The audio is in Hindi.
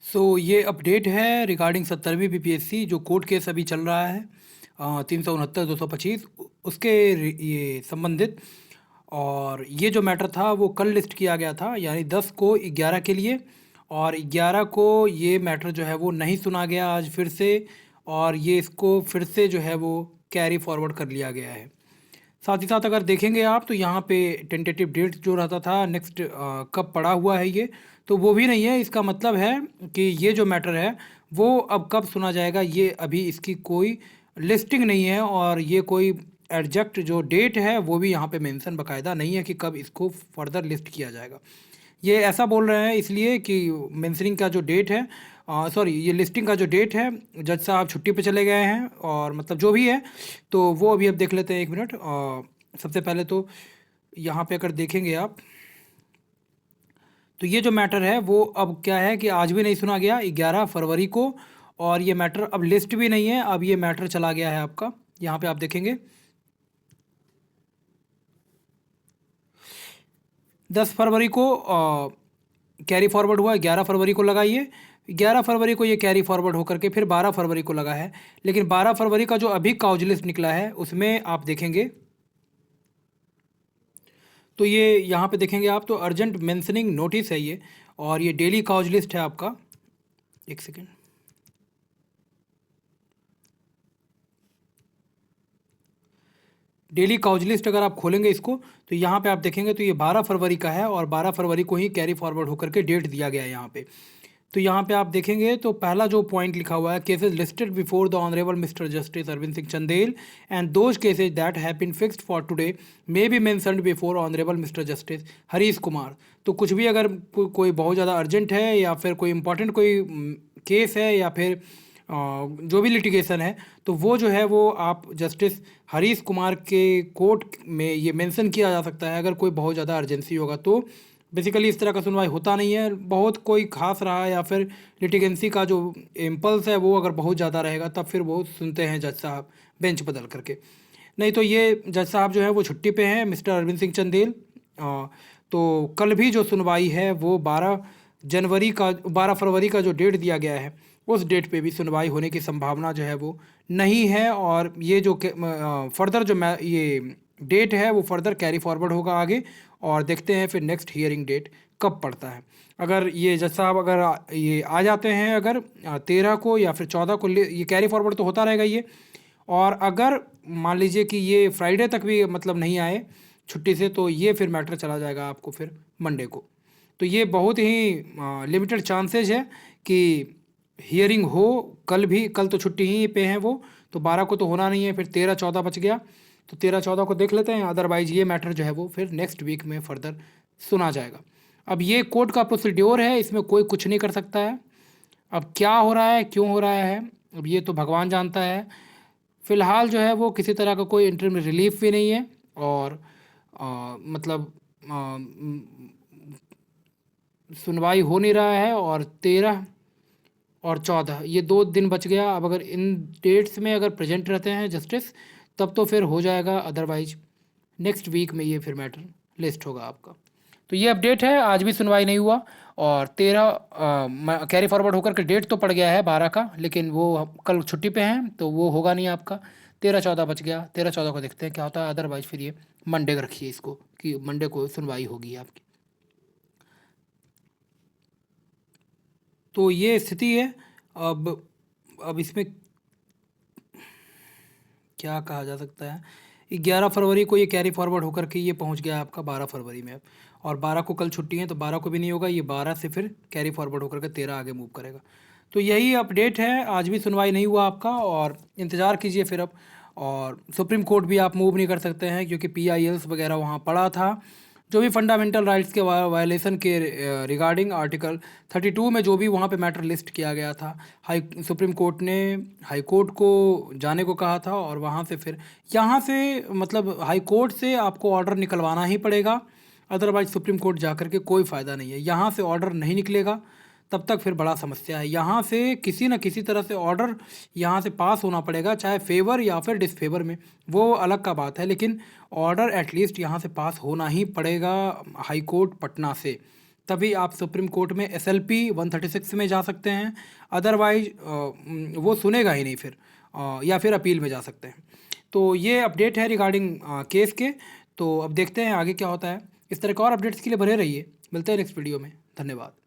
ये अपडेट है रिगार्डिंग 70वीं बीपीएससी जो कोर्ट केस अभी चल रहा है 369/225 उसके ये संबंधित। और ये जो मैटर था वो कल लिस्ट किया गया था, यानी 10 को 11 के लिए, और 11 को ये मैटर जो है वो नहीं सुना गया आज फिर से, और ये इसको फिर से जो है वो कैरी फॉरवर्ड कर लिया गया है। साथ ही साथ अगर देखेंगे आप तो यहाँ पे टेंटेटिव डेट जो रहता था नेक्स्ट कब पड़ा हुआ है ये, तो वो भी नहीं है। इसका मतलब है कि ये जो मैटर है वो अब कब सुना जाएगा ये अभी इसकी कोई लिस्टिंग नहीं है, और ये कोई एग्जैक्ट जो डेट है वो भी यहाँ पे मेंशन बाकायदा नहीं है कि कब इसको फर्दर लिस्ट किया जाएगा। ये ऐसा बोल रहे हैं इसलिए कि मेंशनिंग का जो डेट है, सॉरी ये लिस्टिंग का जो डेट है, जज साहब छुट्टी पे चले गए हैं, और मतलब जो भी है तो वो अभी अब देख लेते हैं। एक मिनट। सबसे पहले तो यहाँ पे अगर देखेंगे आप तो ये जो मैटर है वो अब क्या है कि आज भी नहीं सुना गया 11 फरवरी को, और ये मैटर अब लिस्ट भी नहीं है, अब ये मैटर चला गया है आपका। यहाँ पे आप देखेंगे 10 फरवरी को कैरी फॉरवर्ड हुआ, 11 फरवरी को लगाइए, 11 फरवरी को ये कैरी फॉरवर्ड होकर के फिर 12 फरवरी को लगा है। लेकिन 12 फरवरी का जो अभी काउज लिस्ट निकला है उसमें आप देखेंगे तो ये यहाँ पे देखेंगे आप तो अर्जेंट मेंशनिंग नोटिस है ये, और ये डेली काउज लिस्ट है आपका। एक सेकेंड। डेली काउज लिस्ट अगर आप खोलेंगे इसको तो यहाँ पे आप देखेंगे तो ये 12 फरवरी का है, और 12 फरवरी को ही कैरी फॉरवर्ड होकर के डेट दिया गया है यहाँ पे। तो यहाँ पे आप देखेंगे तो पहला जो पॉइंट लिखा हुआ है, cases listed before the honourable Mister Justice Arvind Singh Chandel and those cases that have been fixed for today may be mentioned before honourable Mister Justice Harish Kumar. तो कुछ भी अगर कोई बहुत ज़्यादा अर्जेंट है या फिर कोई इंपॉर्टेंट कोई केस है या फिर जो भी लिटिगेशन है तो वो जो है वो आप जस्टिस हरीश कुमार के कोर्ट में ये मेंशन किया जा सकता है अगर कोई बहुत ज़्यादा अर्जेंसी होगा। तो बेसिकली इस तरह का सुनवाई होता नहीं है, बहुत कोई खास रहा या फिर लिटिगेंसी का जो इम्पल्स है वो अगर बहुत ज़्यादा रहेगा तब फिर वो सुनते हैं जज साहब बेंच बदल करके। नहीं तो ये जज साहब जो है वो छुट्टी पे हैं, मिस्टर अरविंद सिंह चंदेल। तो कल भी जो सुनवाई है वो 12 फरवरी का जो डेट दिया गया है उस डेट पे भी सुनवाई होने की संभावना जो है वो नहीं है, और ये जो फर्दर जो ये डेट है वो फर्दर कैरी फॉरवर्ड होगा आगे, और देखते हैं फिर नेक्स्ट हियरिंग डेट कब पड़ता है। अगर ये जज साहब अगर ये आ जाते हैं अगर 13 को या फिर 14 को, ये कैरी फॉरवर्ड तो होता रहेगा ये, और अगर मान लीजिए कि ये फ्राइडे तक भी मतलब नहीं आए छुट्टी से तो ये फिर मैटर चला जाएगा आपको फिर मंडे को। तो ये बहुत ही लिमिटेड चांसेज है कि हियरिंग हो कल भी। कल तो छुट्टी ही पे हैं वो, तो 12 को तो होना नहीं है, फिर 13-14 बच गया, तो 13-14 को देख लेते हैं। अदरवाइज ये मैटर जो है वो फिर नेक्स्ट वीक में फर्दर सुना जाएगा। अब ये कोर्ट का प्रोसीड्योर है, इसमें कोई कुछ नहीं कर सकता है। अब क्या हो रहा है क्यों हो रहा है अब ये तो भगवान जानता है। फ़िलहाल जो है वो किसी तरह का कोई इंटरिम रिलीफ भी नहीं है, और मतलब सुनवाई हो नहीं रहा है, और 13 और 14 ये 2 दिन बच गया। अब अगर इन डेट्स में अगर प्रेजेंट रहते हैं जस्टिस तब तो फिर हो जाएगा, अदरवाइज नेक्स्ट वीक में ये फिर मैटर लिस्ट होगा आपका। तो ये अपडेट है, आज भी सुनवाई नहीं हुआ, और 13 कैरी फॉरवर्ड होकर के डेट तो पड़ गया है 12 का, लेकिन वो कल छुट्टी पे हैं तो वो होगा नहीं आपका। 13-14 बच गया, 13-14 को देखते हैं क्या होता है, अदरवाइज फिर ये मंडे का रखिए इसको कि मंडे को सुनवाई होगी आपकी। तो ये स्थिति है। अब इसमें क्या कहा जा सकता है। 11 फरवरी को ये कैरी फॉरवर्ड होकर के ये पहुंच गया आपका 12 फरवरी में अब, और 12 को कल छुट्टी है तो 12 को भी नहीं होगा, ये 12 से फिर कैरी फॉरवर्ड होकर के 13 आगे मूव करेगा। तो यही अपडेट है, आज भी सुनवाई नहीं हुआ आपका, और इंतज़ार कीजिए फिर अब। और सुप्रीम कोर्ट भी आप मूव नहीं कर सकते हैं क्योंकि PILs वगैरह वहाँ पड़ा था। जो भी फंडामेंटल राइट्स के वायलेशन के रिगार्डिंग आर्टिकल 32 में जो भी वहाँ पे मैटर लिस्ट किया गया था, सुप्रीम कोर्ट ने हाई कोर्ट को जाने को कहा था, और वहाँ से फिर यहाँ से मतलब हाई कोर्ट से आपको ऑर्डर निकलवाना ही पड़ेगा, अदरवाइज सुप्रीम कोर्ट जा कर के कोई फ़ायदा नहीं है। यहाँ से ऑर्डर नहीं निकलेगा तब तक फिर बड़ा समस्या है। यहाँ से किसी न किसी तरह से ऑर्डर यहाँ से पास होना पड़ेगा, चाहे फेवर या फिर डिसफेवर में, वो अलग का बात है, लेकिन ऑर्डर एटलीस्ट यहाँ से पास होना ही पड़ेगा हाई कोर्ट पटना से। तभी आप सुप्रीम कोर्ट में SLP 136 में जा सकते हैं, अदरवाइज वो सुनेगा ही नहीं फिर, या फिर अपील में जा सकते हैं। तो ये अपडेट है रिगार्डिंग केस के। तो अब देखते हैं आगे क्या होता है। इस तरह के और अपडेट्स के लिए बने रहिए, मिलते हैं नेक्स्ट वीडियो में। धन्यवाद।